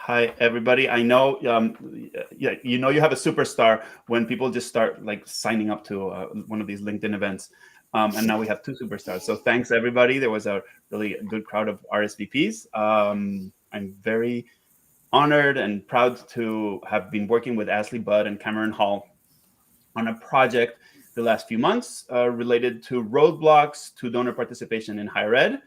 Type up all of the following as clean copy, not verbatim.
Hi, everybody. I know, yeah, you have a superstar when people just start like signing up to one of these LinkedIn events. And now we have two superstars. So thanks, everybody. There was a really good crowd of RSVPs. I'm very honored and proud to have been working with Ashley Budd and Cameron Hall on a project the last few months related to roadblocks to donor participation in higher ed.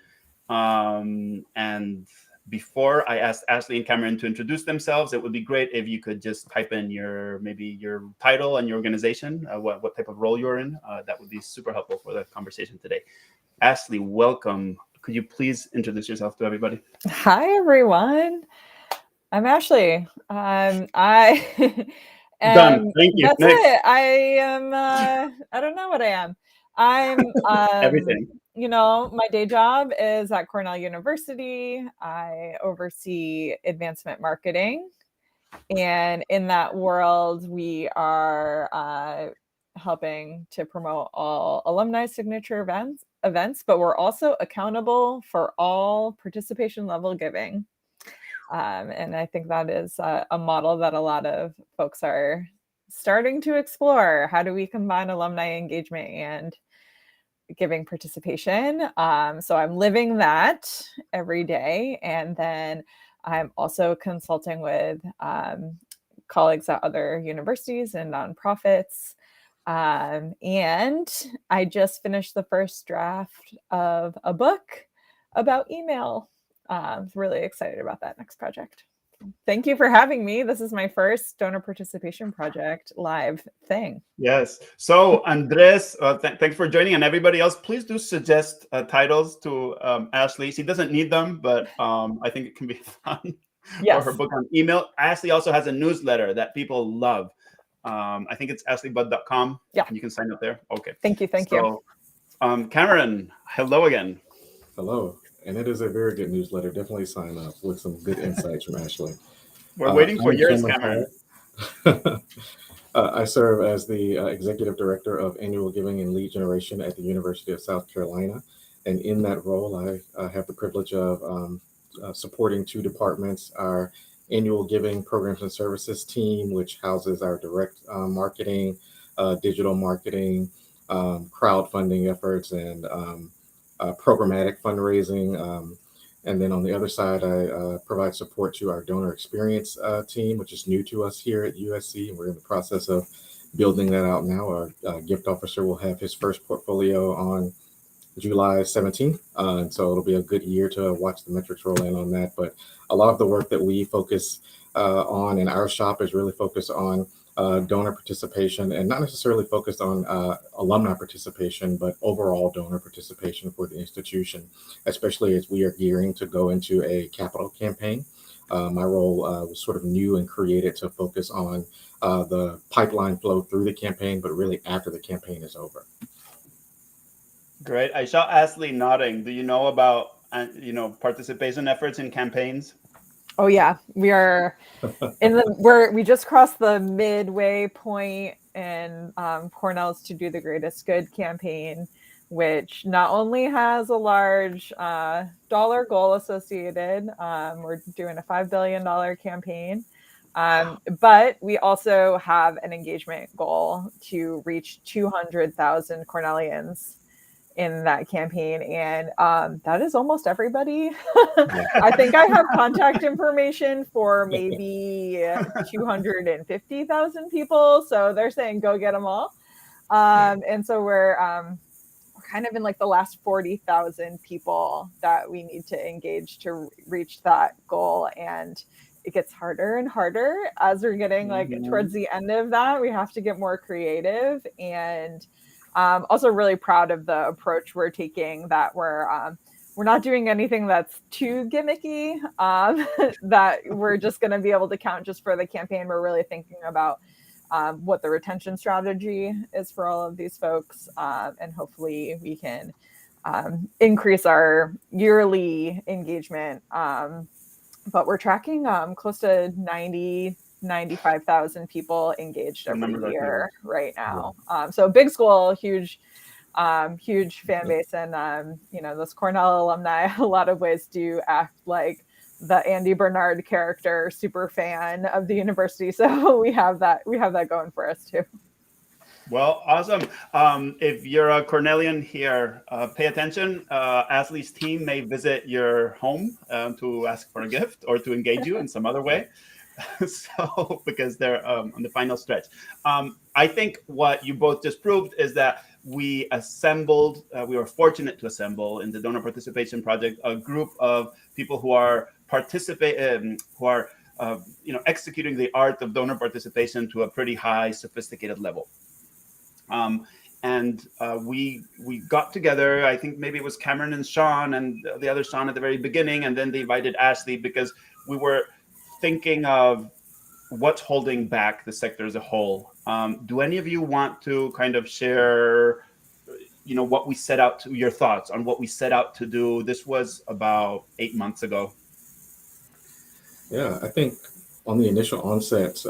And before I asked Ashley and Cameron to introduce themselves, it would be great if you could just type in maybe your title and your organization, what type of role you're in. That would be super helpful for the conversation today. Ashley, welcome. Could you please introduce yourself to everybody? Hi, everyone. I'm Ashley. I Done. Thank you. That's Next. it. I am. I don't know what I am. I'm. Everything. My day job is at Cornell University. I oversee advancement marketing, and in that world, we are helping to promote all alumni signature events, but we're also accountable for all participation level giving. And I think that is a model that a lot of folks are starting to explore. How do we combine alumni engagement and giving participation? So I'm living that every day. And then I'm also consulting with colleagues at other universities and nonprofits. And I just finished the first draft of a book about email. I'm really excited about that next project. Thank you for having me. This is my first donor participation project live thing. Yes. So, Andres, thanks for joining, and everybody else, please do suggest titles to Ashley. She doesn't need them, but I think it can be fun for her book on email. Ashley also has a newsletter that people love. I think it's ashleybud.com. Yeah. And you can sign up there. Okay. Thank you. Cameron, hello again. Hello. And it is a very good newsletter. Definitely sign up with some good insights from Ashley. We're waiting for I'm yours, Cameron. I serve as the Executive Director of Annual Giving and Lead Generation at the University of South Carolina. And in that role, I have the privilege of supporting two departments, our Annual Giving Programs and Services team, which houses our direct marketing, digital marketing, crowdfunding efforts, and programmatic fundraising. And then on the other side, I provide support to our donor experience team, which is new to us here at USC. And we're in the process of building that out now. Our gift officer will have his first portfolio on July 17th. And so it'll be a good year to watch the metrics roll in on that. But a lot of the work that we focus on in our shop is really focused on donor participation, and not necessarily focused on alumni participation, but overall donor participation for the institution, especially as we are gearing to go into a capital campaign. My role was sort of new and created to focus on the pipeline flow through the campaign, but really after the campaign is over. Great. I saw Ashley nodding. Do you know about participation efforts in campaigns? Oh yeah, we are we just crossed the midway point in Cornell's To Do the Greatest Good campaign, which not only has a large dollar goal associated. We're doing a $5 billion campaign, but we also have an engagement goal to reach 200,000 Cornellians in that campaign, and that is almost everybody. I think I have contact information for maybe 250,000 people, so they're saying go get them all. And so we're kind of in like the last 40,000 people that we need to engage to reach that goal, and it gets harder and harder as we're getting towards the end of that. We have to get more creative, and also really proud of the approach we're taking, that we're not doing anything that's too gimmicky, that we're just going to be able to count just for the campaign. We're really thinking about what the retention strategy is for all of these folks, and hopefully we can increase our yearly engagement. But we're tracking close to 95,000 people engaged every year right now. So big school, huge fan base. And, those Cornell alumni, a lot of ways do act like the Andy Bernard character super fan of the university, so we have that going for us too. Well, awesome. If you're a Cornellian here, pay attention. Ashley's team may visit your home to ask for a gift or to engage you in some other way. So, because they're on the final stretch. I think what you both just proved is that we assembled, we were fortunate to assemble in the Donor Participation Project a group of people who are executing the art of donor participation to a pretty high, sophisticated level. And we got together. I think maybe it was Cameron and Sean and the other Sean at the very beginning, and then they invited Ashley because we were thinking of what's holding back the sector as a whole. Do any of you want to kind of share, what we set out to, your thoughts on what we set out to do? This was about 8 months ago. Yeah, I think on the initial onset,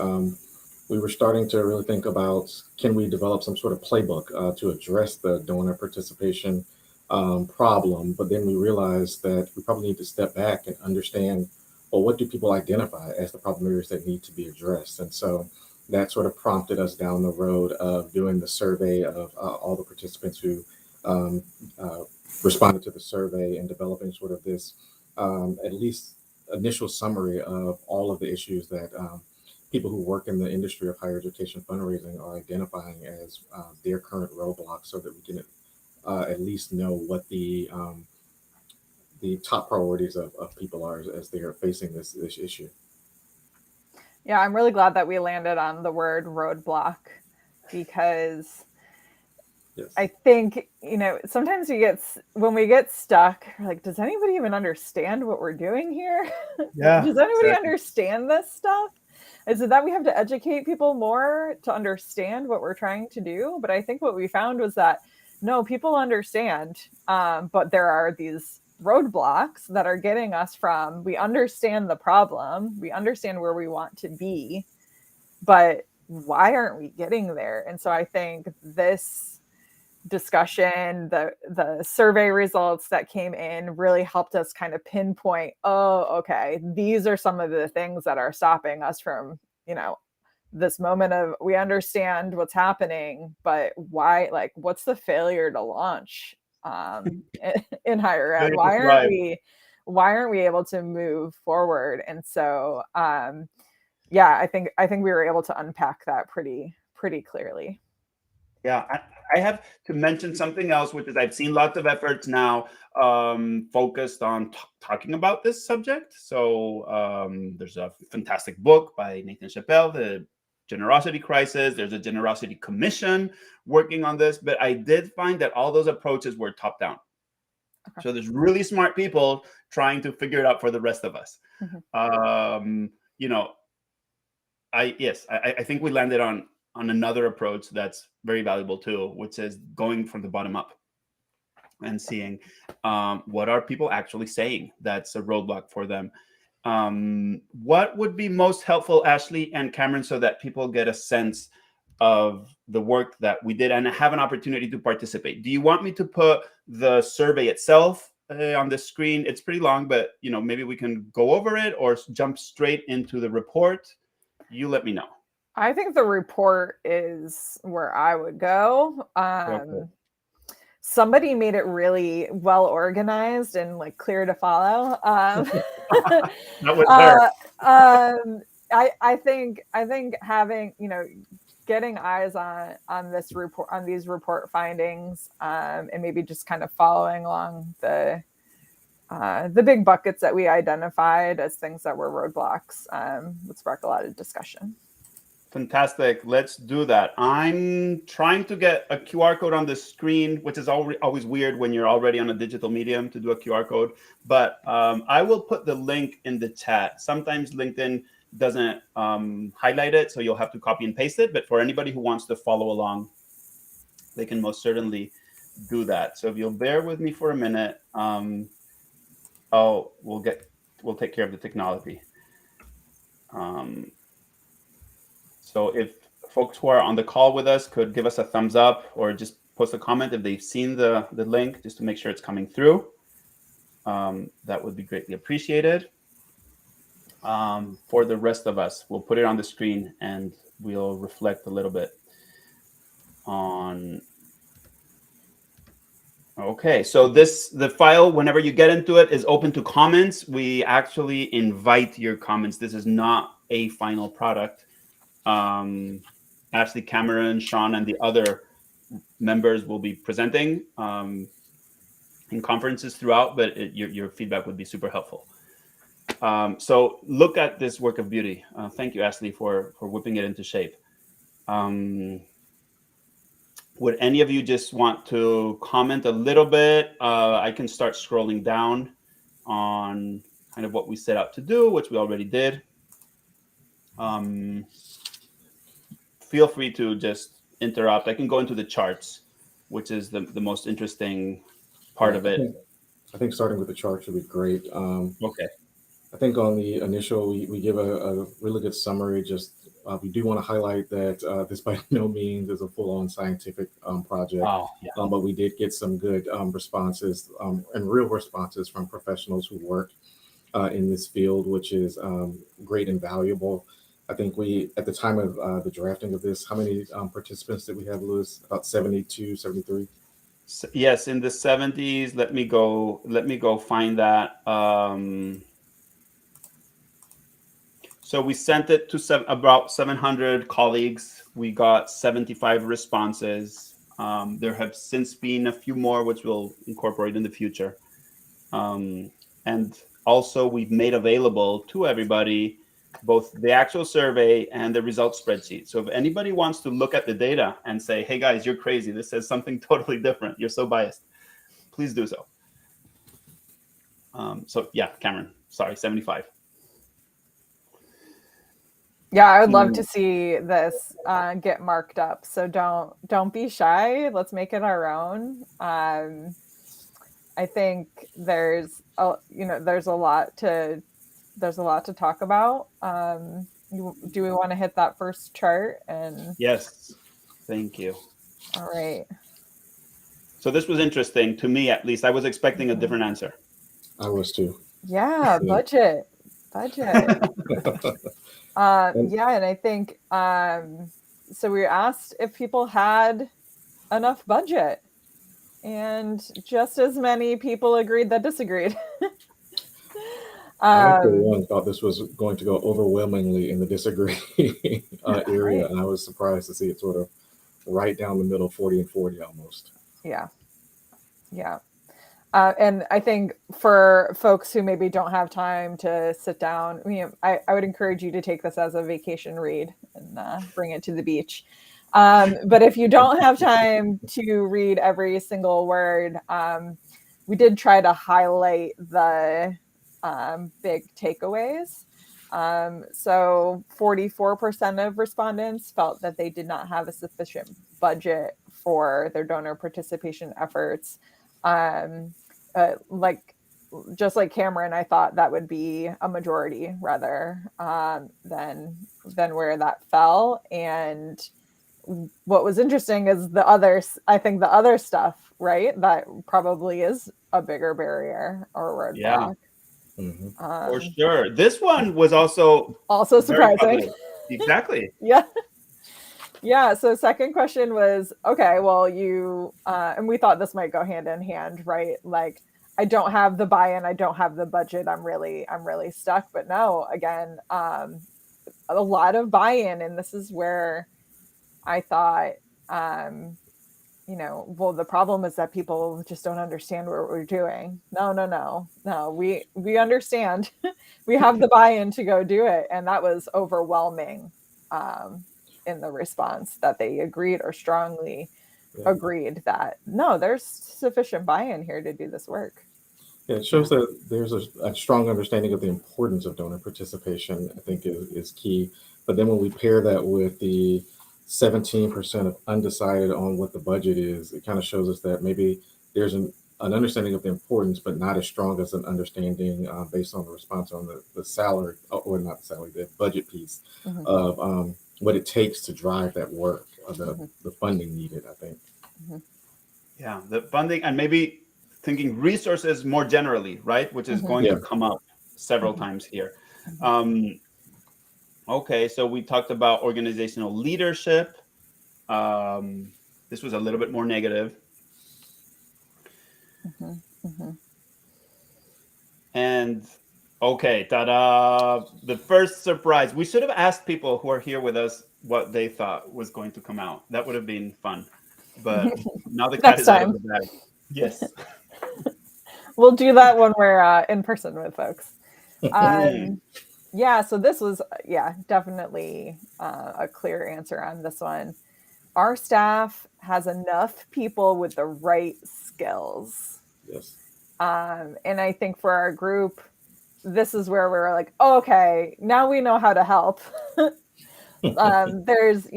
we were starting to really think about, can we develop some sort of playbook to address the donor participation problem? But then we realized that we probably need to step back and understand, well, what do people identify as the problem areas that need to be addressed? And so that sort of prompted us down the road of doing the survey of all the participants who responded to the survey and developing sort of this at least initial summary of all of the issues that people who work in the industry of higher education fundraising are identifying as their current roadblocks, so that we can at least know what the top priorities of people are as they are facing this issue. Yeah, I'm really glad that we landed on the word roadblock, because yes. I think, sometimes when we get stuck, we're like, does anybody even understand what we're doing here? Yeah. Does anybody understand this stuff? Is it that we have to educate people more to understand what we're trying to do? But I think what we found was that, no, people understand, but there are these roadblocks that are getting us from, we understand the problem, we understand where we want to be, but why aren't we getting there? And so I think this discussion, the survey results that came in really helped us kind of pinpoint, okay, these are some of the things that are stopping us from, this moment of, we understand what's happening, but why, what's the failure to launch in higher ed? Why aren't we able to move forward? And so I think we were able to unpack that pretty clearly. Yeah, I have to mention something else, which is I've seen lots of efforts now focused on talking about this subject. So there's a fantastic book by Nathan Chappell, The Generosity Crisis. There's a Generosity Commission working on this. But I did find that all those approaches were top-down. Okay. So there's really smart people trying to figure it out for the rest of us. Mm-hmm. I think we landed on another approach that's very valuable too, which is going from the bottom up and seeing what are people actually saying that's a roadblock for them. What would be most helpful, Ashley and Cameron, so that people get a sense of the work that we did and have an opportunity to participate? Do you want me to put the survey itself on the screen? It's pretty long, but maybe we can go over it or jump straight into the report. You let me know. I think the report is where I would go. Okay. Somebody made it really well organized and clear to follow. That was there. I think having getting eyes on this report, on these report findings, and maybe just kind of following along the big buckets that we identified as things that were roadblocks would spark a lot of discussion. Fantastic. Let's do that. I'm trying to get a QR code on the screen, which is always weird when you're already on a digital medium to do a QR code. But I will put the link in the chat. Sometimes LinkedIn doesn't highlight it, so you'll have to copy and paste it. But for anybody who wants to follow along, they can most certainly do that. So if you'll bear with me for a minute, we'll take care of the technology. So if folks who are on the call with us could give us a thumbs up or just post a comment if they've seen the link, just to make sure it's coming through, that would be greatly appreciated. for the rest of us. We'll put it on the screen and we'll reflect a little bit on. Okay, so the file, whenever you get into it, is open to comments. We actually invite your comments. This is not a final product. Ashley, Cameron, Sean, and the other members will be presenting in conferences throughout, but your feedback would be super helpful. So look at this work of beauty. Thank you, Ashley, for whipping it into shape. Would any of you just want to comment a little bit? I can start scrolling down on kind of what we set out to do, which we already did. Feel free to just interrupt. I can go into the charts, which is the most interesting part of it. I think starting with the charts would be great. Okay. I think on the initial, we give a really good summary. Just we do want to highlight that this by no means is a full-on scientific project, but we did get some good responses and real responses from professionals who work in this field, which is great and valuable. I think we, at the time of the drafting of this, how many participants did we have, Louis? About 72, 73? Yes, in the 70s. Let me go find that. So we sent it to about 700 colleagues. We got 75 responses. There have since been a few more, which we'll incorporate in the future. And also, we've made available to everybody both the actual survey and the results spreadsheet. So if anybody wants to look at the data and say, hey, guys, you're crazy, this says something totally different, you're so biased, please do so. So yeah, Cameron, sorry, 75. Yeah, I would love to see this get marked up. So don't be shy. Let's make it our own. I think there's a lot to talk about. Do we want to hit that first chart? And yes, thank you. All right. So this was interesting to me, at least. I was expecting a different answer. I was too. Yeah, budget. Yeah, and I think so we asked if people had enough budget, and just as many people agreed that disagreed. I, for one, thought this was going to go overwhelmingly in the disagree area, right. And I was surprised to see it sort of right down the middle, 40 and 40 almost. Yeah. And I think for folks who maybe don't have time to sit down, I would encourage you to take this as a vacation read and bring it to the beach. But if you don't have time to read every single word, we did try to highlight the big takeaways. So 44% of respondents felt that they did not have a sufficient budget for their donor participation efforts. Just like Cameron, I thought that would be a majority rather than where that fell. And what was interesting is the other stuff, right? That probably is a bigger barrier or roadblock. Yeah. Mm-hmm. For sure. This one was also surprising. Exactly. Yeah. So second question was, okay, well, you, and we thought this might go hand in hand, right? Like, I don't have the buy-in, I don't have the budget, I'm really stuck. But no, again, a lot of buy-in. And this is where I thought, well, the problem is that people just don't understand what we're doing. No. We understand. We have the buy-in to go do it. And that was overwhelming in the response, that they agreed or strongly agreed that, no, there's sufficient buy-in here to do this work. Yeah, it shows that there's a strong understanding of the importance of donor participation, I think is key. But then when we pair that with the 17% of undecided on what the budget is, it kind of shows us that maybe there's an understanding of the importance, but not as strong as an understanding based on the response on the salary, or not the salary, the budget piece of what it takes to drive that work, or the funding needed, I think. Yeah, the funding, and maybe thinking resources more generally, right? Which is going to come up several times here. Okay, so we talked about organizational leadership. This was a little bit more negative. And okay, ta-da! The first surprise. We should have asked people who are here with us what they thought was going to come out. That would have been fun. But now the cat Next is out of time. the bag. Yes. We'll do that when we're in person with folks. Yeah, so this was, definitely a clear answer on this one. Our staff has enough people with the right skills. Yes. And I think for our group, this is where we're like, oh, okay, now we know how to help. There's,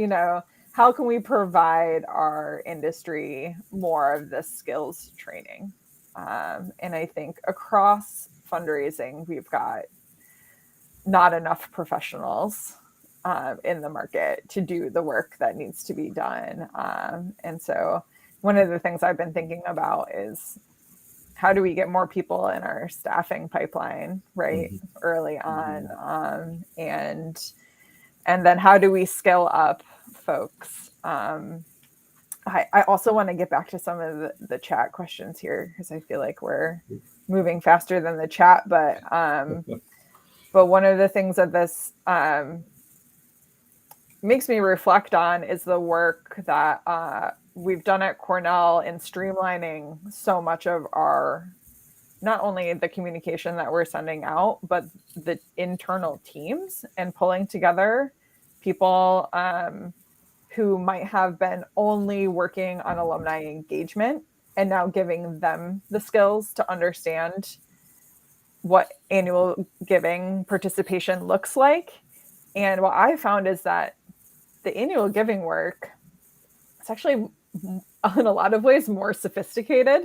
how can we provide our industry more of this skills training? And I think across fundraising, we've got not enough professionals in the market to do the work that needs to be done. And so one of the things I've been thinking about is how do we get more people in our staffing pipeline, right, early on, and then how do we scale up folks? I also want to get back to some of the chat questions here because I feel like we're moving faster than the chat, but one of the things that this makes me reflect on is the work that we've done at Cornell in streamlining so much of our, not only the communication that we're sending out, but the internal teams, and pulling together people who might have been only working on alumni engagement and now giving them the skills to understand what annual giving participation looks like. And what I found is that the annual giving work, it's actually in a lot of ways more sophisticated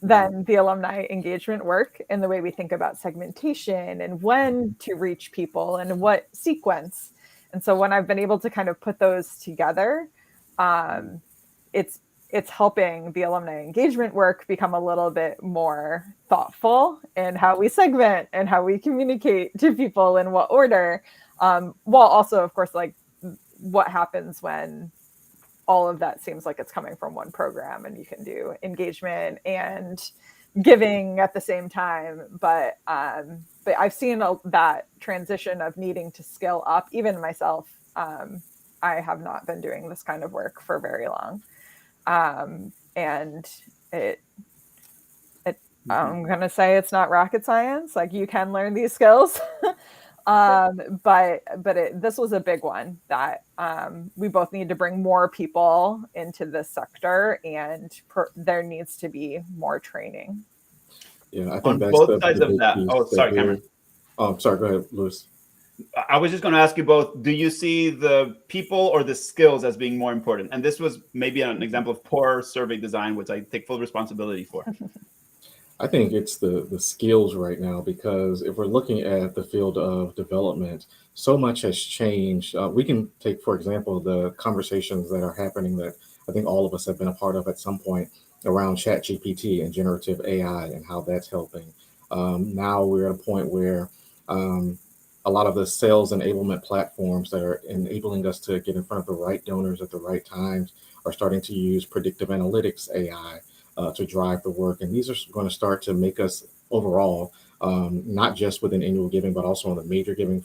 than the alumni engagement work in the way we think about segmentation and when to reach people and what sequence. And so when I've been able to kind of put those together, it's helping the alumni engagement work become a little bit more thoughtful in how we segment and how we communicate to people in what order, while also, of course, like what happens when all of that seems like it's coming from one program and you can do engagement and giving at the same time. But I've seen that transition of needing to scale up. Even myself, I have not been doing this kind of work for very long. And I'm going to say it's not rocket science. Like, you can learn these skills. But this was a big one that we both need to bring more people into this sector, and there needs to be more training. Yeah, I think on that's both sides of that. Oh, sorry, Cameron. Oh, sorry. Go ahead, Louis. I was just going to ask you both, do you see the people or the skills as being more important? And this was maybe an example of poor survey design, which I take full responsibility for. I think it's the skills right now, because if we're looking at the field of development, so much has changed. We can take, for example, the conversations that are happening that I think all of us have been a part of at some point around ChatGPT and generative AI and how that's helping. Now we're at a point where a lot of the sales enablement platforms that are enabling us to get in front of the right donors at the right times are starting to use predictive analytics AI to drive the work. And these are going to start to make us overall, not just within annual giving, but also on the major giving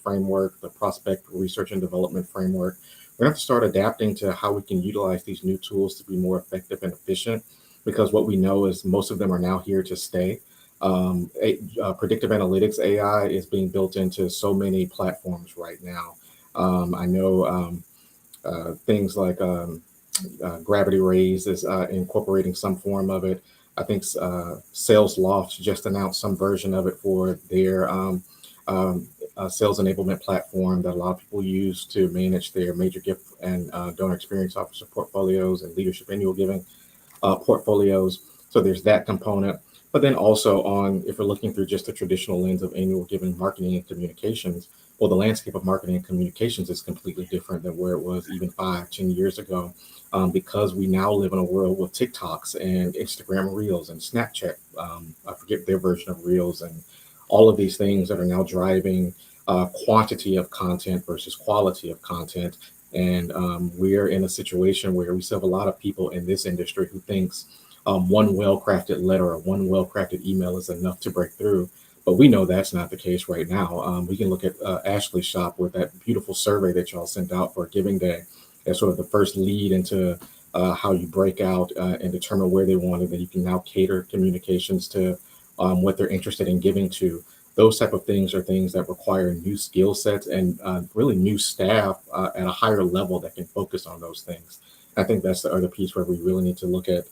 framework, the prospect research and development framework. We're going to have to start adapting to how we can utilize these new tools to be more effective and efficient, because what we know is most of them are now here to stay. Predictive analytics AI is being built into so many platforms right now. I know things like Gravity Raise is incorporating some form of it. I think Sales Loft just announced some version of it for their sales enablement platform that a lot of people use to manage their major gift and donor experience officer portfolios and leadership annual giving portfolios. So there's that component. But then also if we're looking through just the traditional lens of annual giving marketing and communications, well, the landscape of marketing and communications is completely different than where it was even 5-10 years ago, because we now live in a world with TikToks and Instagram Reels and Snapchat. I forget their version of Reels, and all of these things that are now driving quantity of content versus quality of content. And we're in a situation where we still have a lot of people in this industry who thinks one well-crafted letter or one well-crafted email is enough to break through. But we know that's not the case right now. We can look at Ashley's shop with that beautiful survey that y'all sent out for Giving Day as sort of the first lead into how you break out and determine where they want it. That you can now cater communications to what they're interested in giving to. Those type of things are things that require new skill sets and really new staff at a higher level that can focus on those things. I think that's the other piece where we really need to look at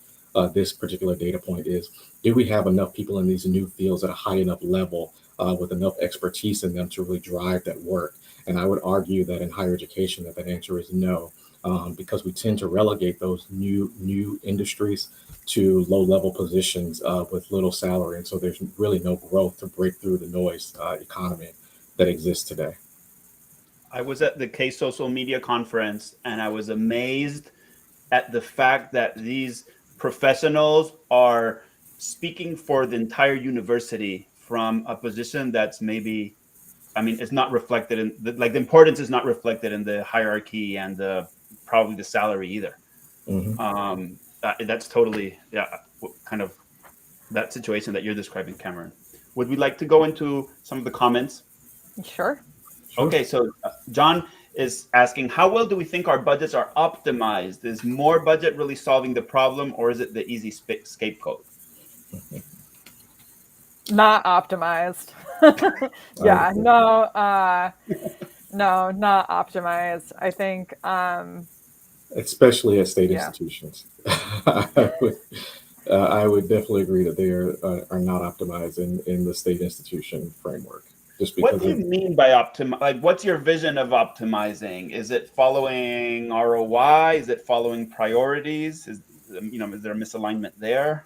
this particular data point is, do we have enough people in these new fields at a high enough level with enough expertise in them to really drive that work? And I would argue that in higher education that answer is no, because we tend to relegate those new industries to low level positions with little salary. And so there's really no growth to break through the noise economy that exists today. I was at the K Social Media Conference and I was amazed at the fact that these professionals are speaking for the entire university from a position that's maybe, I mean, it's not reflected in the importance is not reflected in the hierarchy and probably the salary either. Mm-hmm. That's totally, kind of that situation that you're describing, Cameron. Would we like to go into some of the comments? Sure. Okay, so John is asking, how well do we think our budgets are optimized? Is more budget really solving the problem, or is it the easy scapegoat? Not optimized. Yeah, no, not optimized. I think, especially at state institutions, I would definitely agree that they are not optimized in the state institution framework. Just because. What do you mean by like, what's your vision of optimizing? Is it following ROI? Is it following priorities? Is there a misalignment there?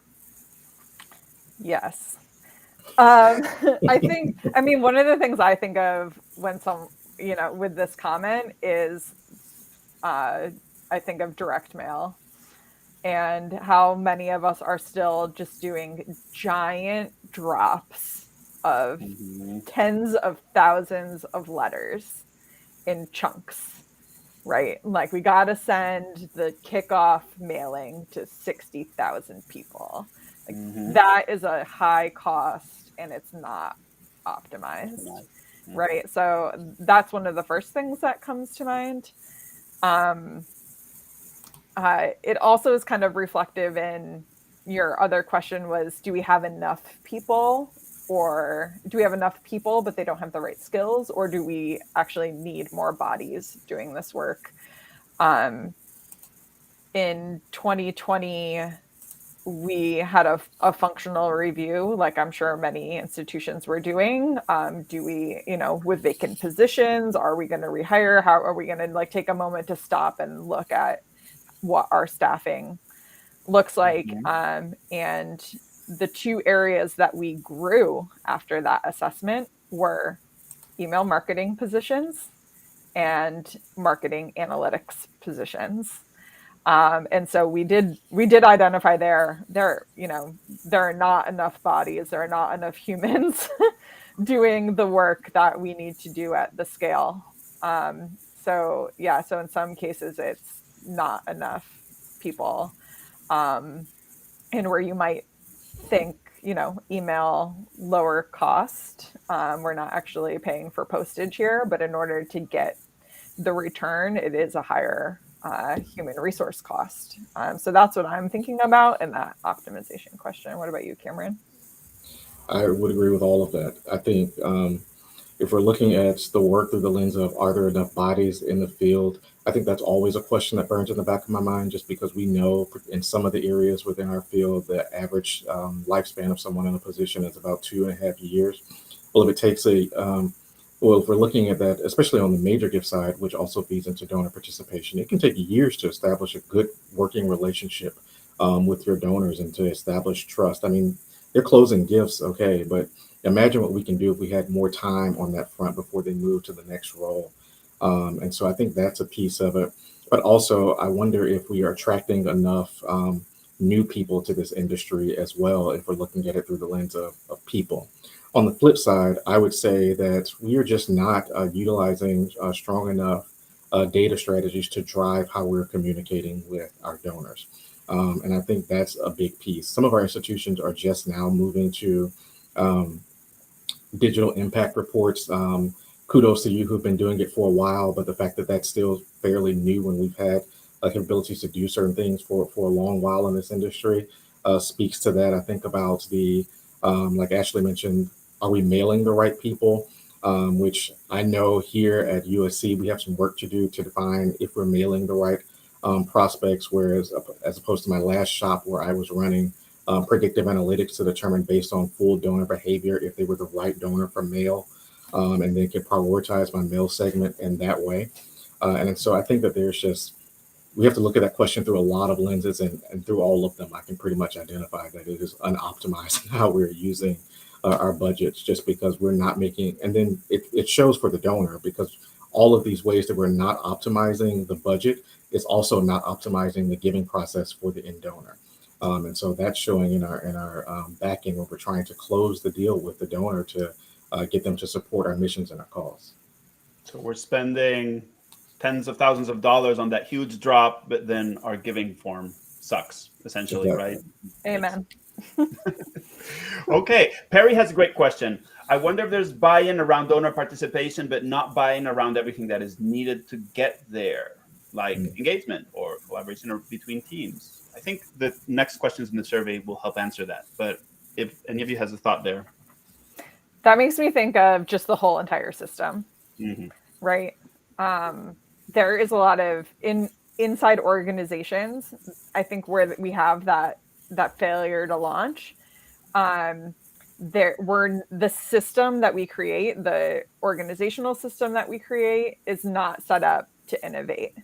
Yes. I mean, one of the things I think of when with this comment is, I think of direct mail and how many of us are still just doing giant drops of tens of thousands of letters in chunks, right? Like we got to send the kickoff mailing to 60,000 people. Like that is a high cost and it's not optimized, right? So that's one of the first things that comes to mind. It also is kind of reflective in your other question was, do we have enough people, or do we have enough people but they don't have the right skills, or do we actually need more bodies doing this work? In 2020, we had a functional review, like I'm sure many institutions were doing. Do we, with vacant positions, are we going to rehire? How are we going to take a moment to stop and look at what our staffing looks like? And the two areas that we grew after that assessment were email marketing positions and marketing analytics positions. And so we did identify there are not enough bodies, there are not enough humans doing the work that we need to do at the scale. So in some cases it's not enough people. And where you might think, email lower cost, we're not actually paying for postage here, but in order to get the return, it is a higher human resource cost. So that's what I'm thinking about in that optimization question. What about you, Cameron? I would agree with all of that. I think if we're looking at the work through the lens of, are there enough bodies in the field? I think that's always a question that burns in the back of my mind, just because we know in some of the areas within our field, the average lifespan of someone in a position is about 2.5 years. Well, if it takes if we're looking at that, especially on the major gift side, which also feeds into donor participation, it can take years to establish a good working relationship with your donors and to establish trust. I mean, they're closing gifts, okay, but imagine what we can do if we had more time on that front before they move to the next role. And so I think that's a piece of it. But also, I wonder if we are attracting enough new people to this industry as well, if we're looking at it through the lens of people. On the flip side, I would say that we are just not utilizing strong enough data strategies to drive how we're communicating with our donors. And I think that's a big piece. Some of our institutions are just now moving to um, digital impact reports. Kudos to you who've been doing it for a while, but the fact that that's still fairly new when we've had capabilities to do certain things for a long while in this industry speaks to that. I think about like Ashley mentioned, are we mailing the right people? Which I know here at USC, we have some work to do to define if we're mailing the right prospects, whereas as opposed to my last shop where I was running predictive analytics to determine based on full donor behavior if they were the right donor for mail, and then can prioritize my mail segment in that way. And so I think that we have to look at that question through a lot of lenses, and through all of them, I can pretty much identify that it is unoptimized how we're using our budgets, just because we're not making, and then it shows for the donor, because all of these ways that we're not optimizing the budget is also not optimizing the giving process for the end donor. And so that's showing in our back end when we're trying to close the deal with the donor to get them to support our missions and our cause. So we're spending tens of thousands of dollars on that huge drop, but then our giving form sucks, essentially, Exactly. right? Amen. Okay, Perry has a great question. I wonder if there's buy-in around donor participation, but not buy-in around everything that is needed to get there, like engagement or collaboration between teams. I think the next questions in the survey will help answer that. But if any of you has a thought there. That makes me think of just the whole entire system, right? There is a lot of inside organizations, I think, where we have that failure to launch. The system that we create, the organizational system that we create, is not set up to innovate.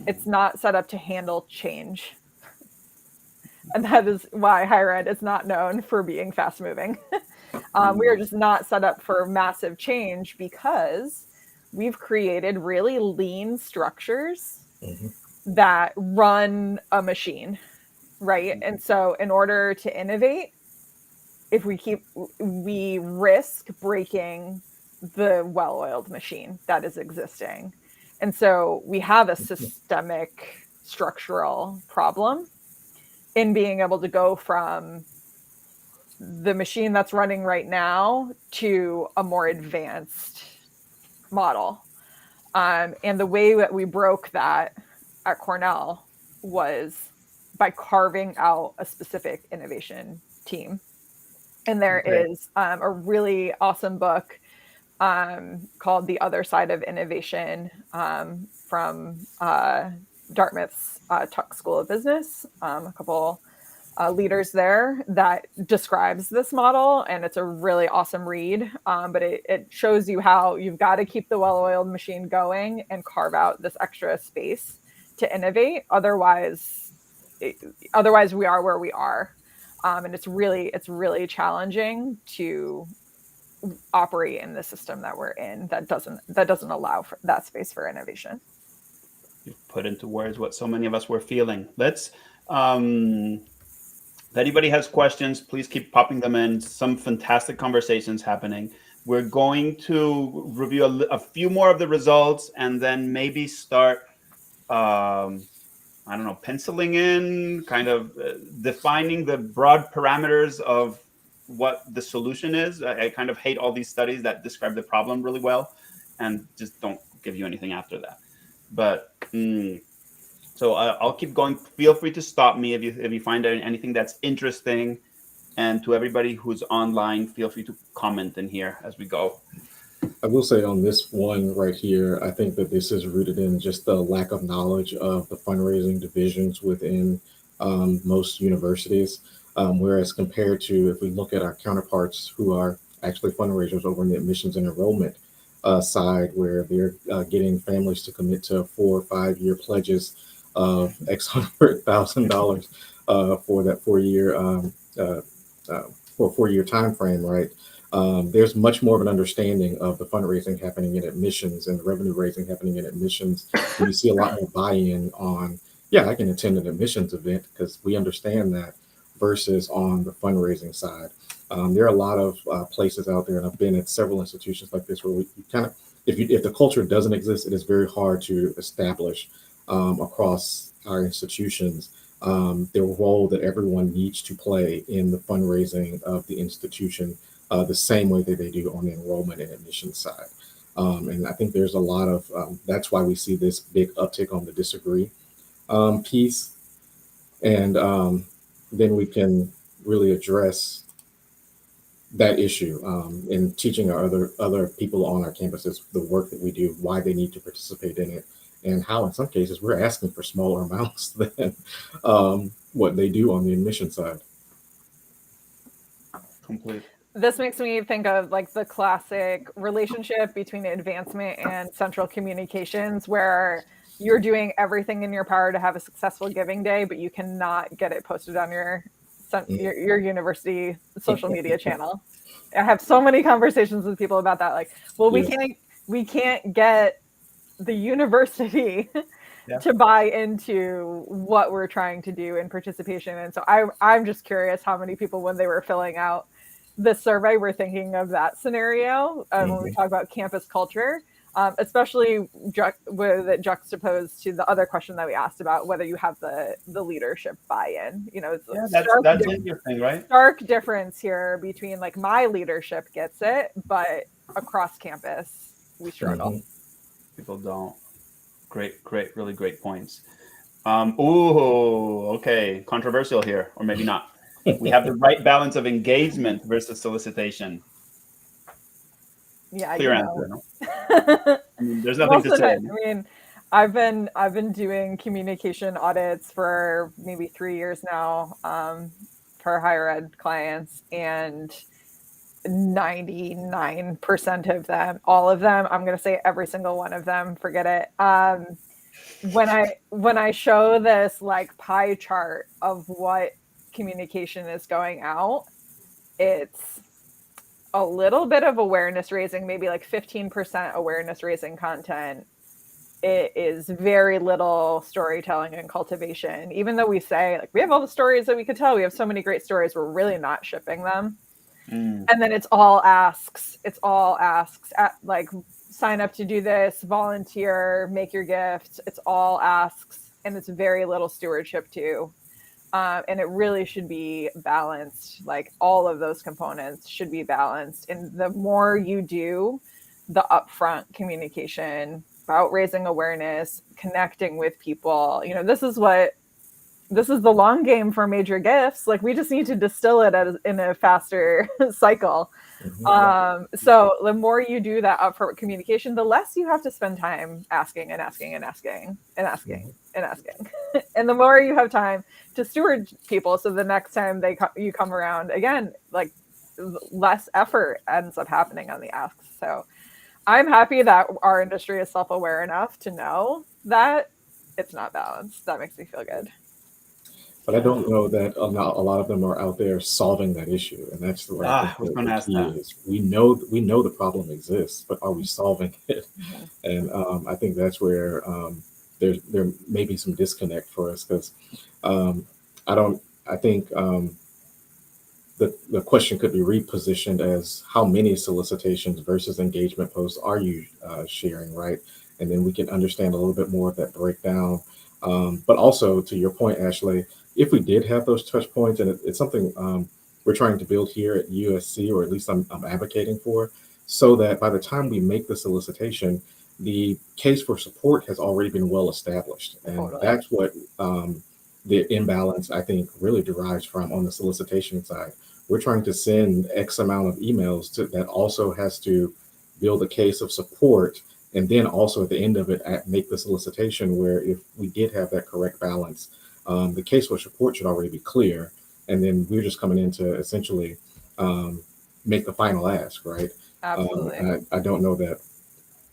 It's not set up to handle change. And that is why higher ed is not known for being fast moving. We are just not set up for massive change because we've created really lean structures that run a machine, right? And so in order to innovate, we risk breaking the well-oiled machine that is existing. And so we have a systemic structural problem in being able to go from the machine that's running right now to a more advanced model. And the way that we broke that at Cornell was by carving out a specific innovation team. And there is a really awesome book called The Other Side of Innovation from Dartmouth's Tuck School of Business, a couple leaders there, that describes this model. And it's a really awesome read. But it shows you how you've got to keep the well-oiled machine going and carve out this extra space to innovate. Otherwise we are where we are. And it's really challenging to operate in the system that we're in that doesn't allow for that space for innovation. You've put into words what so many of us were feeling. Let's if anybody has questions, please keep popping them in. Some fantastic conversations happening. We're going to review a few more of the results and then maybe start I don't know, penciling in, kind of defining the broad parameters of what the solution is. I kind of hate all these studies that describe the problem really well and just don't give you anything after that. But so I'll keep going. Feel free to stop me if you find anything that's interesting. And to everybody who's online, feel free to comment in here as we go. I will say on this one right here, I think that this is rooted in just the lack of knowledge of the fundraising divisions within most universities. Whereas compared to if we look at our counterparts who are actually fundraisers over in the admissions and enrollment side, where they're getting families to commit to 4 or 5 year pledges of X $100,000 for that 4-year time frame, right? There's much more of an understanding of the fundraising happening in admissions and the revenue raising happening in admissions. And you see a lot more buy-in on, yeah, I can attend an admissions event because we understand that, versus on the fundraising side. There are a lot of places out there, and I've been at several institutions like this where we kind of, if the culture doesn't exist, it is very hard to establish across our institutions the role that everyone needs to play in the fundraising of the institution, the same way that they do on the enrollment and admission side. And I think there's a lot of that's why we see this big uptick on the disagree piece, and then we can really address that issue in teaching our other people on our campuses the work that we do, why they need to participate in it, and how in some cases we're asking for smaller amounts than what they do on the admission side. Complete. This makes me think of like the classic relationship between advancement and central communications, where you're doing everything in your power to have a successful giving day, but you cannot get it posted on your university social media channel. I have so many conversations with people about that. Like, well, we can't get the university to buy into what we're trying to do in participation. And so I'm just curious how many people, when they were filling out the survey, were thinking of that scenario when we talk about campus culture, especially with it juxtaposed to the other question that we asked about whether you have the leadership buy-in. You know, it's that's interesting, right? Stark difference here between like my leadership gets it, but across campus we struggle. People don't. Great, really great points. Okay, controversial here, or maybe not. We have the right balance of engagement versus solicitation. Yeah, clear answer. No? I mean, there's nothing to say. I mean, I've been doing communication audits for maybe 3 years now for higher ed clients, and 99% of them, all of them, I'm going to say every single one of them, forget it. When I show this like pie chart of what communication is going out, it's a little bit of awareness raising, maybe like 15% awareness raising content. It is very little storytelling and cultivation. Even though we say like we have all the stories that we could tell, we have so many great stories, we're really not shipping them. And then it's all asks. It's all asks. Like sign up to do this, volunteer, make your gift. It's all asks, and it's very little stewardship too. And it really should be balanced. Like all of those components should be balanced. And the more you do the upfront communication about raising awareness, connecting with people, you know, this is the long game for major gifts. Like we just need to distill it in a faster cycle. So the more you do that upfront communication, the less you have to spend time asking and asking and asking and asking and asking. And the more you have time to steward people, so the next time you come around again, like less effort ends up happening on the asks. So I'm happy that our industry is self-aware enough to know that it's not balanced. That makes me feel good. But I don't know that a lot of them are out there solving that issue, and that's the right key is. We know the problem exists, but are we solving it? And I think that's where there may be some disconnect for us, because I think the question could be repositioned as how many solicitations versus engagement posts are you sharing, right? And then we can understand a little bit more of that breakdown. But also to your point, Ashley, if we did have those touch points, and it's something we're trying to build here at USC, or at least I'm advocating for, so that by the time we make the solicitation, the case for support has already been well established. And that's what the imbalance, I think, really derives from on the solicitation side. We're trying to send X amount of emails that also has to build a case of support, and then also at the end of it, make the solicitation where if we did have that correct balance, the case for support should already be clear. And then we're just coming in to essentially make the final ask, right? Absolutely. I don't know that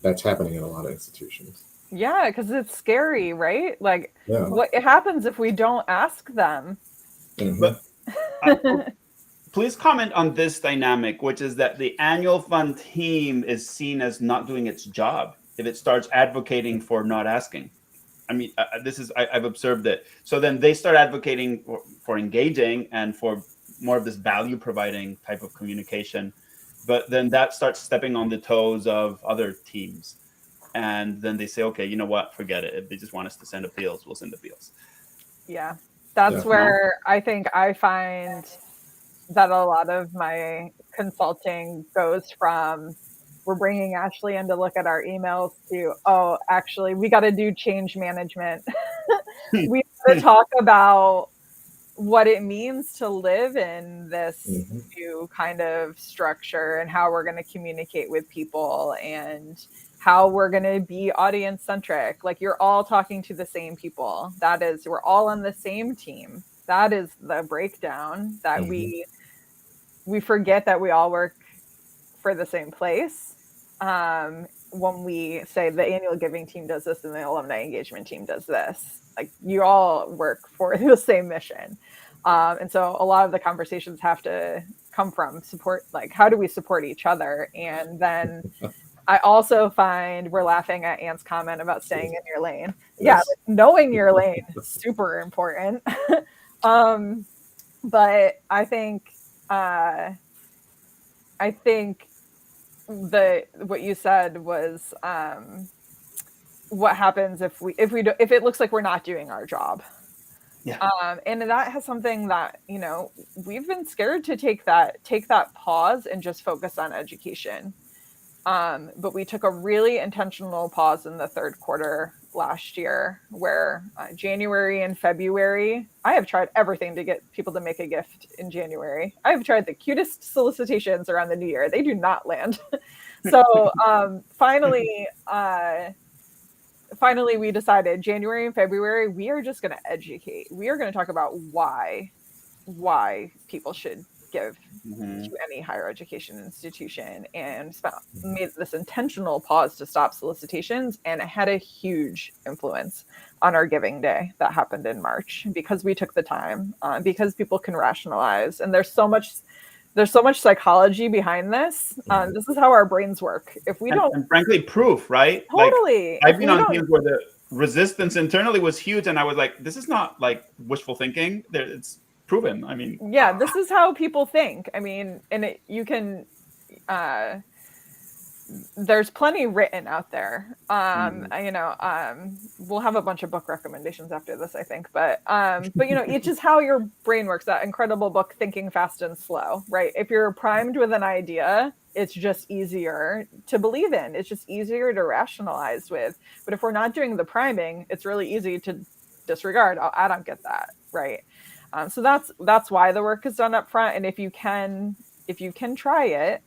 that's happening in a lot of institutions. Yeah, because it's scary, right? Like, what happens if we don't ask them? But please comment on this dynamic, which is that the annual fund team is seen as not doing its job if it starts advocating for not asking. I mean, I've observed it. So then they start advocating for engaging and for more of this value providing type of communication. But then that starts stepping on the toes of other teams. And then they say, okay, you know what, forget it. If they just want us to send appeals, we'll send appeals. Yeah. That's Yeah. where I think I find that a lot of my consulting goes from, we're bringing Ashley in to look at our emails, to, oh, actually, we got to do change management. We got to talk about what it means to live in this new kind of structure, and how we're going to communicate with people, and how we're going to be audience centric. Like, you're all talking to the same people. That is, we're all on the same team. That is the breakdown, that we forget that we all work for the same place. When we say the annual giving team does this and the alumni engagement team does this, like, you all work for the same mission. And so a lot of the conversations have to come from support, like, how do we support each other? And then I also find, we're laughing at Anne's comment about staying in your lane. Yeah, like, knowing your lane is super important. But I think what you said was, what happens if it looks like we're not doing our job. Yeah. And that has something that, we've been scared to take that pause and just focus on education. But we took a really intentional pause in the third quarter last year, where January and February, I have tried everything to get people to make a gift in January. I have tried the cutest solicitations around the new year. They do not land. So finally, we decided January and February, we are just going to educate. We are going to talk about why people should give to any higher education institution, and made this intentional pause to stop solicitations. And it had a huge influence on our giving day that happened in March, because we took the time, because people can rationalize. And there's so much psychology behind this. This is how our brains work. If we don't, and frankly, proof, right? Totally. Like, I've been on teams where the resistance internally was huge, and I was like, this is not like wishful thinking. It's proven. I mean, yeah, this is how people think. I mean, and you can, there's plenty written out there. We'll have a bunch of book recommendations after this, I think. But it's just how your brain works. That incredible book, Thinking Fast and Slow, right? If you're primed with an idea, it's just easier to believe in. It's just easier to rationalize with. But if we're not doing the priming, it's really easy to disregard. Oh, I don't get that, right? So that's why the work is done up front. And if you can try it,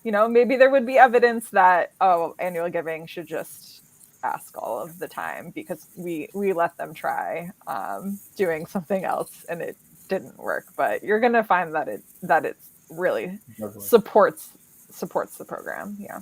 maybe there would be evidence that, annual giving should just ask all of the time, because we let them try doing something else and it didn't work. But you're going to find that it really supports the program. Yeah.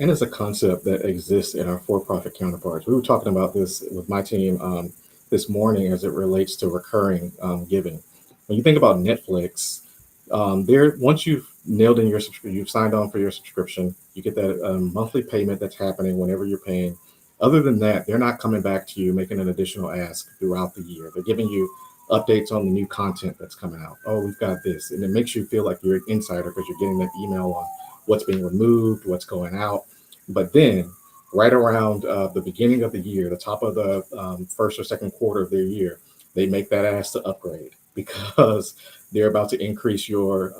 And it's a concept that exists in our for-profit counterparts. We were talking about this with my team this morning as it relates to recurring giving. When you think about Netflix, once you've nailed in your subscription, you've signed on for your subscription, you get that monthly payment that's happening whenever you're paying. Other than that, they're not coming back to you making an additional ask throughout the year. They're giving you updates on the new content that's coming out. Oh, we've got this. And it makes you feel like you're an insider, because you're getting that email on what's being removed, what's going out. But then right around the beginning of the year, the top of the first or second quarter of their year, they make that ask to upgrade, because they're about to increase your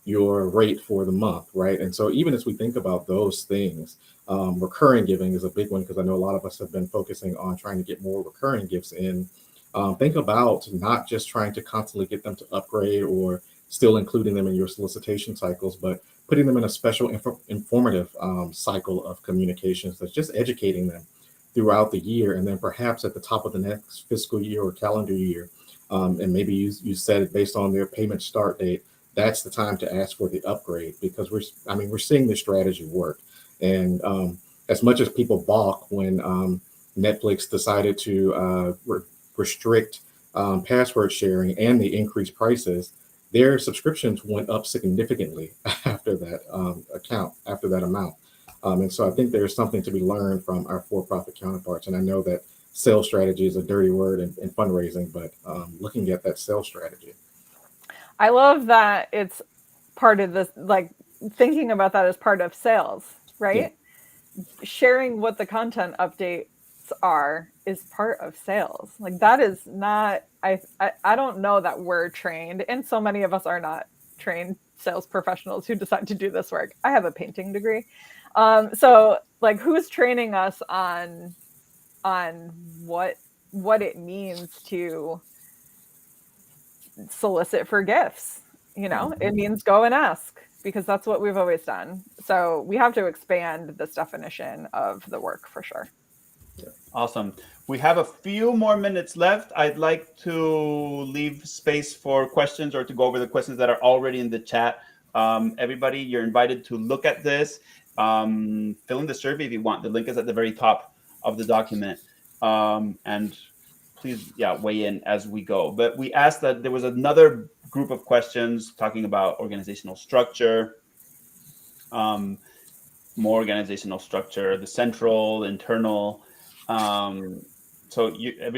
rate for the month, right? And so even as we think about those things, recurring giving is a big one, because I know a lot of us have been focusing on trying to get more recurring gifts in. Think about not just trying to constantly get them to upgrade or still including them in your solicitation cycles, but putting them in a special informative cycle of communications that's just educating them throughout the year. And then perhaps at the top of the next fiscal year or calendar year, and maybe you said it based on their payment start date, that's the time to ask for the upgrade, because we're seeing this strategy work. And as much as people balk when Netflix decided to restrict password sharing and the increased prices, their subscriptions went up significantly after that amount. And so I think there's something to be learned from our for-profit counterparts. And I know that sales strategy is a dirty word in fundraising, but looking at that sales strategy. I love that it's part of this, like thinking about that as part of sales, right? Sharing what the content updates are is part of sales. Like that is not, I don't know that we're trained, and so many of us are not trained sales professionals who decide to do this work. I have a painting degree. So like who's training us on what it means to solicit for gifts? You know, it means go and ask, because that's what we've always done. So we have to expand this definition of the work for sure. Awesome. We have a few more minutes left. I'd like to leave space for questions or to go over the questions that are already in the chat. Everybody, you're invited to look at this. Fill in the survey if you want. The link is at the very top of the document. And please, weigh in as we go. But we asked that there was another group of questions talking about organizational structure, more organizational structure, the central, internal. So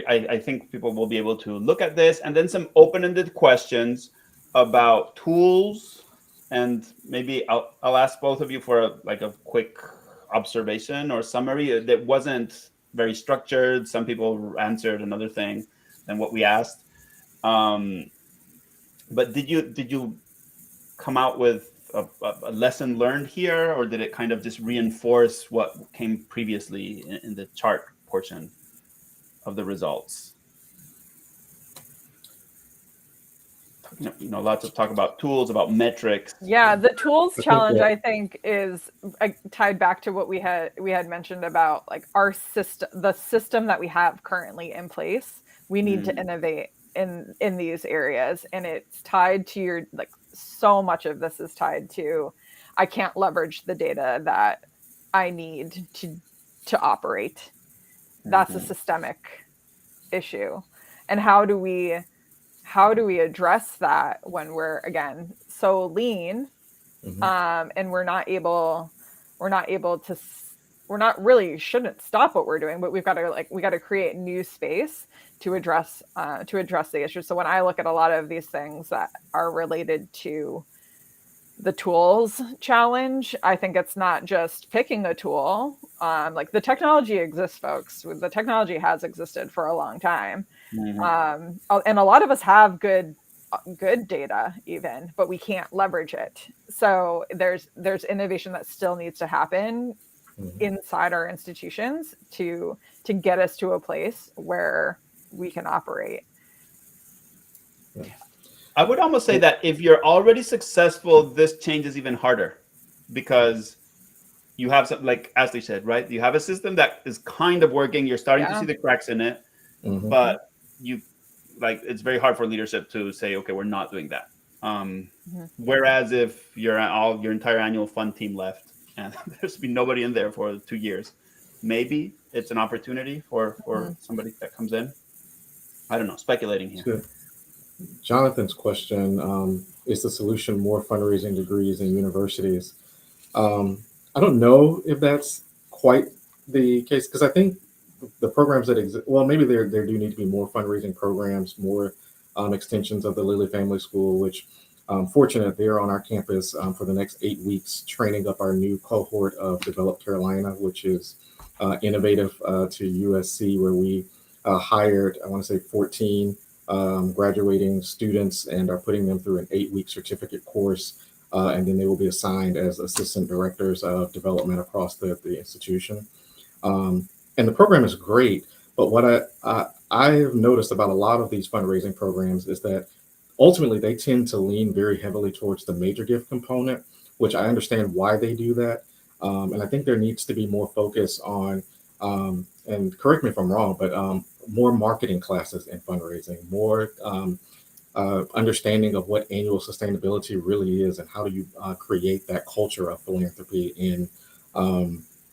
I think people will be able to look at this, and then some open-ended questions about tools. And maybe I'll ask both of you for a quick observation or summary that wasn't very structured. Some people answered another thing than what we asked. But did you come out with a lesson learned here, or did it kind of just reinforce what came previously in the chart portion of the results? Lots of talk about tools, about metrics. Yeah, the tools challenge, I think, is tied back to what we had mentioned about like our system, the system that we have currently in place. We need to innovate in these areas, and it's tied to your, like, so much of this is tied to, I can't leverage the data that I need to operate. That's a systemic issue. And how do we address that when we're, again, so lean, and we're not shouldn't stop what we're doing, but we got to create new space to address the issues. So when I look at a lot of these things that are related to the tools challenge, I think it's not just picking a tool. Like the technology exists, folks. The technology has existed for a long time. And a lot of us have good data even, but we can't leverage it. So there's innovation that still needs to happen inside our institutions to get us to a place where we can operate. I would almost say that if you're already successful, this change is even harder, because you have something like Ashley said, right? You have a system that is kind of working. You're starting to see the cracks in it, but it's very hard for leadership to say, okay, we're not doing that. Whereas if your entire annual fund team left and there's been nobody in there for 2 years, maybe it's an opportunity for somebody that comes in. I don't know, speculating here. Sure. Jonathan's question, is the solution more fundraising degrees in universities? I don't know if that's quite the case, because I think the programs that exist, well, maybe there do need to be more fundraising programs, more extensions of the Lilly Family School, which fortunate they're on our campus for the next 8 weeks, training up our new cohort of Develop Carolina, which is innovative to USC, where we hired, I want to say 14 graduating students and are putting them through an 8-week certificate course. And then they will be assigned as assistant directors of development across the institution. And the program is great, but what I have noticed about a lot of these fundraising programs is that ultimately they tend to lean very heavily towards the major gift component, which I understand why they do that. And I think there needs to be more focus on, and correct me if I'm wrong, but more marketing classes in fundraising, more understanding of what annual sustainability really is, and how do you create that culture of philanthropy in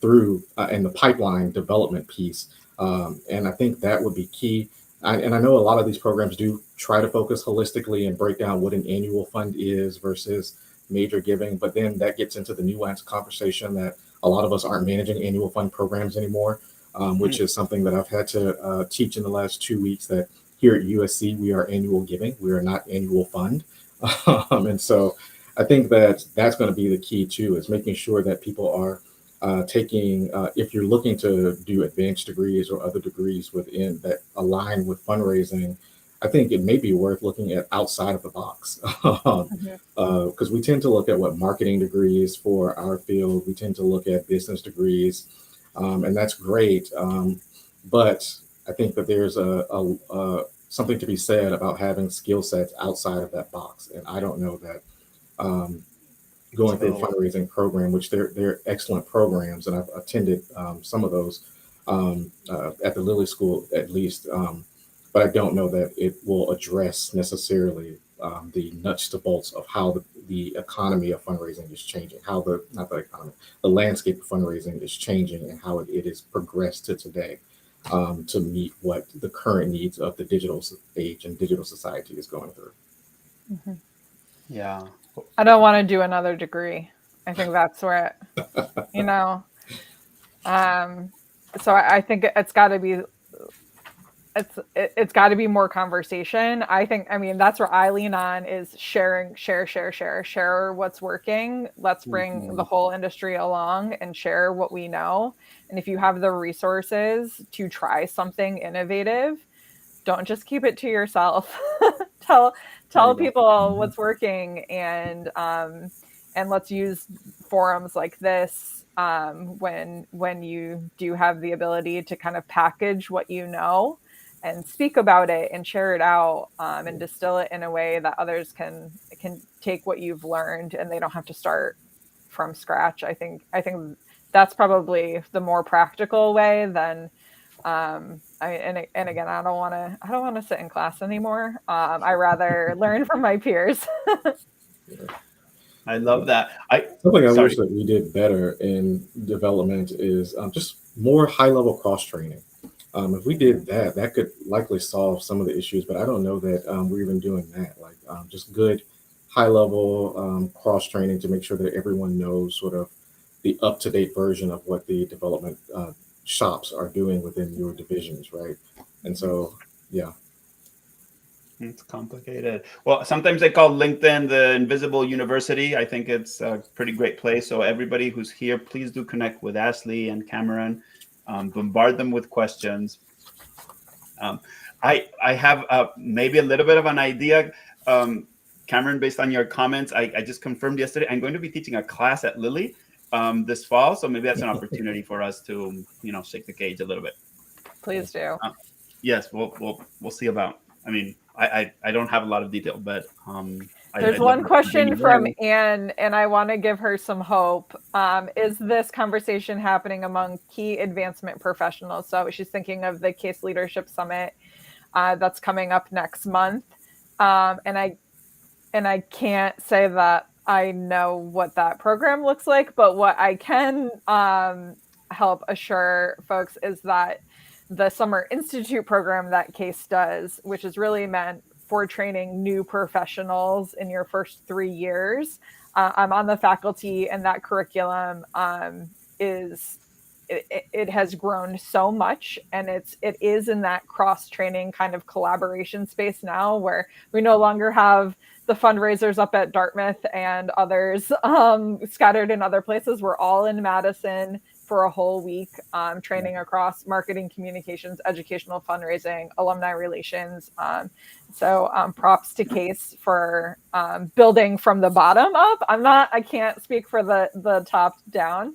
through and the pipeline development piece. And I think that would be key. And I know a lot of these programs do try to focus holistically and break down what an annual fund is versus major giving, but then that gets into the nuanced conversation that a lot of us aren't managing annual fund programs anymore, which is something that I've had to teach in the last 2 weeks, that here at USC, we are annual giving. We are not annual fund. And so I think that that's going to be the key too, is making sure that people are taking, if you're looking to do advanced degrees or other degrees within that align with fundraising, I think it may be worth looking at outside of the box. Mhm. Because we tend to look at what marketing degrees for our field, we tend to look at business degrees, and that's great. But I think that there's something to be said about having skill sets outside of that box. And I don't know that going through a So fundraising program, which they're excellent programs, and I've attended some of those at the Lilly School at least. But I don't know that it will address necessarily the nuts to bolts of how the economy of fundraising is changing, how the not the economy, the landscape of fundraising is changing, and how it has progressed to today to meet what the current needs of the digital age and digital society is going through. Mhm. yeah. I don't want to do another degree. I think that's where you know. So I think it's got to be it's got to be more conversation. I mean that's where I lean on is sharing, share what's working. Let's bring the Mhm. whole industry along and share what we know. And if you have the resources to try something innovative, don't just keep it to yourself. tell There tell you go. people Mhm. what's working, and let's use forums like this when you do have the ability to kind of package what you know and speak about it and share it out, and distill it in a way that others can take what you've learned and they don't have to start from scratch. I think that's probably the more practical way than and again, I don't want to sit in class anymore. I rather learn from my peers. I love that. I Something I wish sorry. that we did better in development is just more high level cross training. If we did that, that could likely solve some of the issues, but I don't know that we're even doing that. Like just good high level cross training to make sure that everyone knows sort of the up to date version of what the development shops are doing within your divisions, right? And so, yeah. It's complicated. Well, sometimes they call LinkedIn the invisible university. I think it's a pretty great place. So everybody who's here, please do connect with Ashley and Cameron. Bombard them with questions. Um, I have maybe a little bit of an idea, Cameron, based on your comments. I just confirmed yesterday I'm going to be teaching a class at Lilly this fall, so maybe that's an opportunity for us to shake the cage a little bit. Please do. Yes, we'll see about. I mean, I don't have a lot of detail, but There's I'd love one to bring question you there. from Anne, and I want to give her some hope. Is this conversation happening among key advancement professionals? So she's thinking of the Case Leadership Summit that's coming up next month. And I can't say that I know what that program looks like, but what I can help assure folks is that the Summer Institute program that Case does, which is really meant for training new professionals in your first 3 years. I'm on the faculty, and that curriculum is it has grown so much, and it is in that cross training kind of collaboration space now, where we no longer have the fundraisers up at Dartmouth and others scattered in other places. We're all in Madison for a whole week, training across marketing, communications, educational fundraising, alumni relations. So props to Case for building from the bottom up. I can't speak for the top down.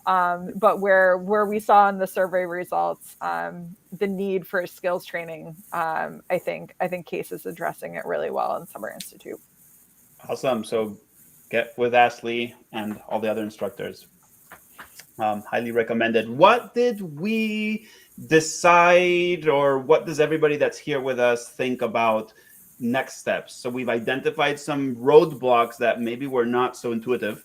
But where we saw in the survey results the need for skills training, I think Case is addressing it really well in Summer Institute. Awesome. So get with Ashley and all the other instructors. Highly recommended. What did we decide, or what does everybody that's here with us think about next steps? So we've identified some roadblocks that maybe were not so intuitive.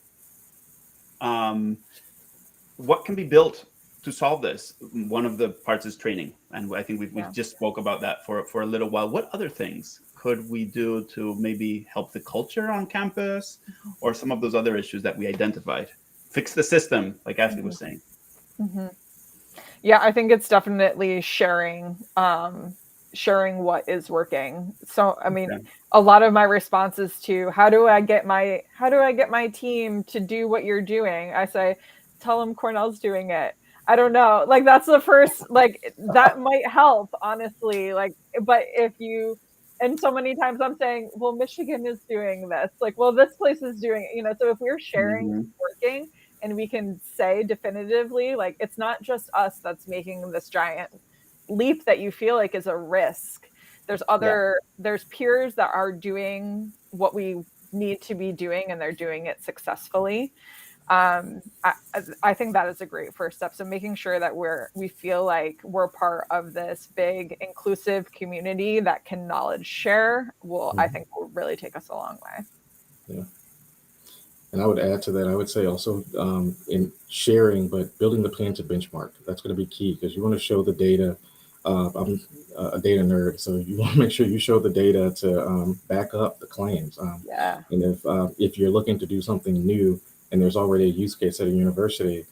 What can be built to solve this? One of the parts is training, and I think we've Yeah. just spoke about that for a little while. What other things could we do to maybe help the culture on campus, or some of those other issues that we identified? Fix the system, like Ashley was saying. Mm-hmm. Yeah, I think it's definitely sharing what is working. So, I mean, Okay. a lot of my responses to how do I get my team to do what you're doing? I say, tell them Cornell's doing it. I don't know. Like that's the first, like that might help, honestly. Like, but if you, and so many times I'm saying, well, Michigan is doing this. Like, well, this place is doing it, so if we're sharing Mhm. what's working and we can say definitively, like, it's not just us that's making this giant leap that you feel like is a risk. There's peers that are doing what we need to be doing and they're doing it successfully. I think that is a great first step. So making sure that we feel like we're part of this big inclusive community that can knowledge share I think will really take us a long way. Yeah. And I would add to that, I would say also in sharing, but building the plan to benchmark. That's going to be key because you want to show the data. I'm a data nerd, so you want to make sure you show the data to back up the claims. Yeah. And if you're looking to do something new and there's already a use case at a university,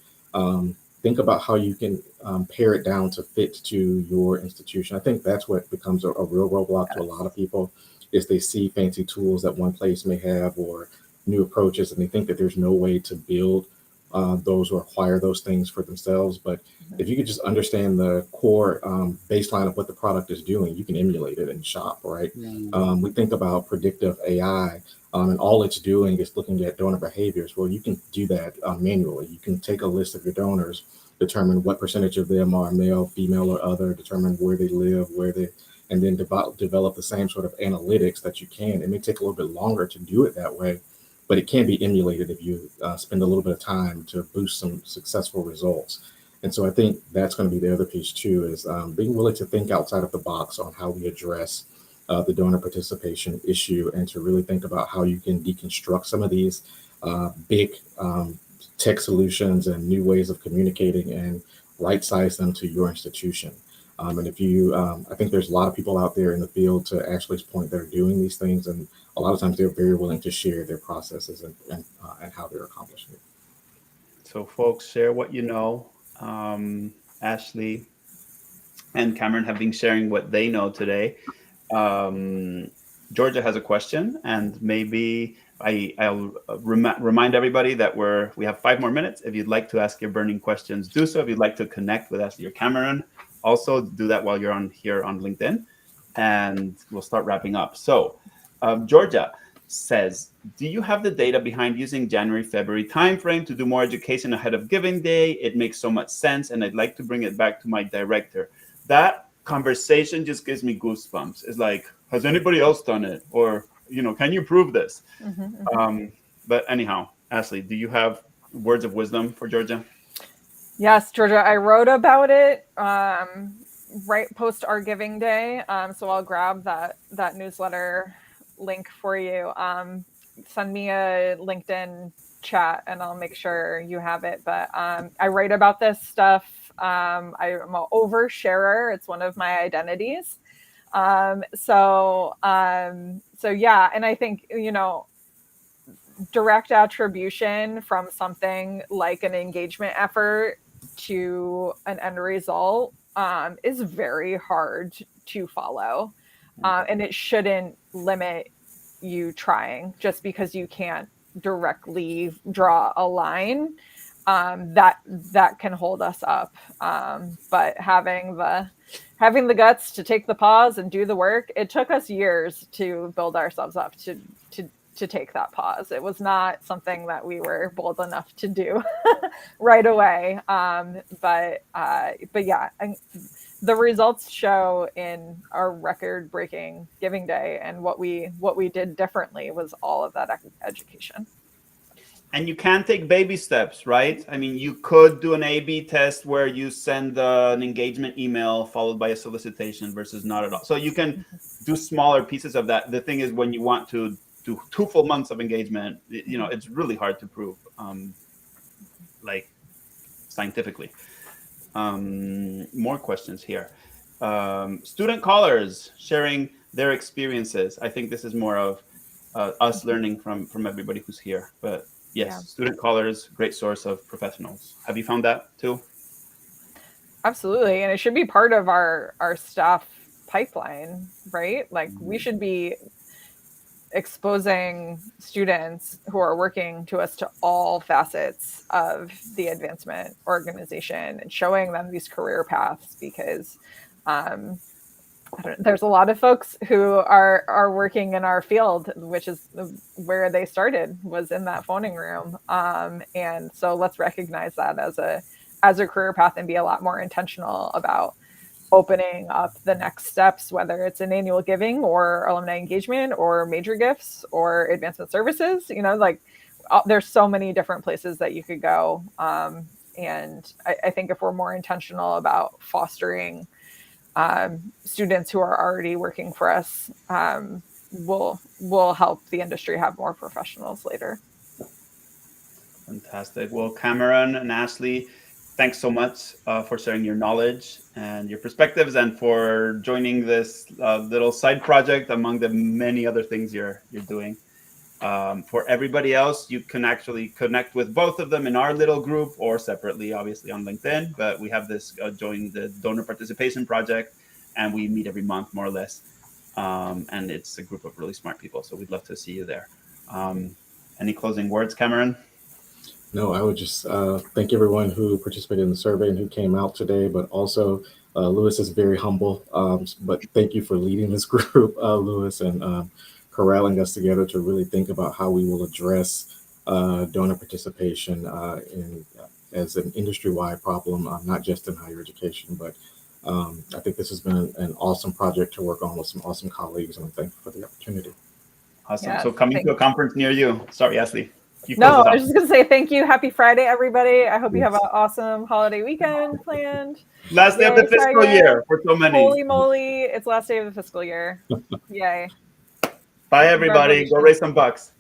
think about how you can pare it down to fit to your institution. I think that's what becomes a real roadblock to a lot of people is they see fancy tools that one place may have or new approaches, and they think that there's no way to build those or acquire those things for themselves. But if you could just understand the core baseline of what the product is doing, you can emulate it and shop, right? We think about predictive AI, and all it's doing is looking at donor behaviors. Well, you can do that manually. You can take a list of your donors, determine what percentage of them are male, female, or other, determine where they live, and then develop the same sort of analytics that you can. It may take a little bit longer to do it that way, but it can be emulated if you spend a little bit of time to boost some successful results. And so I think that's going to be the other piece too, is being willing to think outside of the box on how we address the donor participation issue and to really think about how you can deconstruct some of these big tech solutions and new ways of communicating and right size them to your institution. And if you, I think there's a lot of people out there in the field to Ashley's point that are doing these things, and a lot of times they're very willing to share their processes and how they're accomplishing it. So, folks, share what you know. Ashley and Cameron have been sharing what they know today. Georgia has a question, and maybe I'll remind everybody that we have 5 more minutes. If you'd like to ask your burning questions, do so. If you'd like to connect with Ashley or Cameron, also do that while you're on LinkedIn, and we'll start wrapping up. So, Georgia says, do you have the data behind using January-February timeframe to do more education ahead of Giving Day? It makes so much sense, and I'd like to bring it back to my director. That conversation just gives me goosebumps. It's like, has anybody else done it? Or, can you prove this? But anyhow, Ashley, do you have words of wisdom for Georgia? Yes, Georgia, I wrote about it right post our Giving Day. So I'll grab that newsletter link for you. Send me a LinkedIn chat and I'll make sure you have it. But I write about this stuff. I'm an oversharer. It's one of my identities. So yeah, and I think, direct attribution from something like an engagement effort to an end result is very hard to follow. And it shouldn't limit you trying just because you can't directly draw a line. That can hold us up. But having the guts to take the pause and do the work, it took us years to build ourselves up to take that pause. It was not something that we were bold enough to do right away. But yeah, the results show in our record-breaking Giving Day, and what we did differently was all of that education. And you can take baby steps, right? I mean, you could do an A/B test where you send an engagement email followed by a solicitation versus not at all. So you can do smaller pieces of that. The thing is, when you want to do 2 full months of engagement, it's really hard to prove, like scientifically. More questions here. Student callers sharing their experiences. I think this is more of us learning from everybody who's here. But yes, yeah. Student callers, great source of professionals. Have you found that too? Absolutely, and it should be part of our staff pipeline, right? Like we should be exposing students who are working to us to all facets of the advancement organization and showing them these career paths, because there's a lot of folks who are working in our field, which is where they started, was in that phoning room. And so let's recognize that as a career path and be a lot more intentional about opening up the next steps, whether it's an annual giving or alumni engagement or major gifts or advancement services. Like there's so many different places that you could go. And I think if we're more intentional about fostering students who are already working for us, will help the industry have more professionals later. Fantastic. Well, Cameron and Ashley, thanks so much for sharing your knowledge and your perspectives, and for joining this little side project among the many other things you're doing. For everybody else, you can actually connect with both of them in our little group or separately, obviously on LinkedIn. But we have this join the donor participation project, and we meet every month, more or less. And it's a group of really smart people, so we'd love to see you there. Any closing words, Cameron? No, I would just thank everyone who participated in the survey and who came out today, but also Lewis is very humble, but thank you for leading this group, Lewis, and corralling us together to really think about how we will address donor participation as an industry-wide problem, not just in higher education, but I think this has been an awesome project to work on with some awesome colleagues, and I'm thankful for the opportunity. Awesome. Yeah, so coming to a conference near you. Sorry, Ashley. No, I was just going to say thank you. Happy Friday, everybody. I hope you have an awesome holiday weekend planned. Last day of the fiscal year for so many. Holy moly, it's last day of the fiscal year. Yay. Bye, everybody. Go raise some bucks.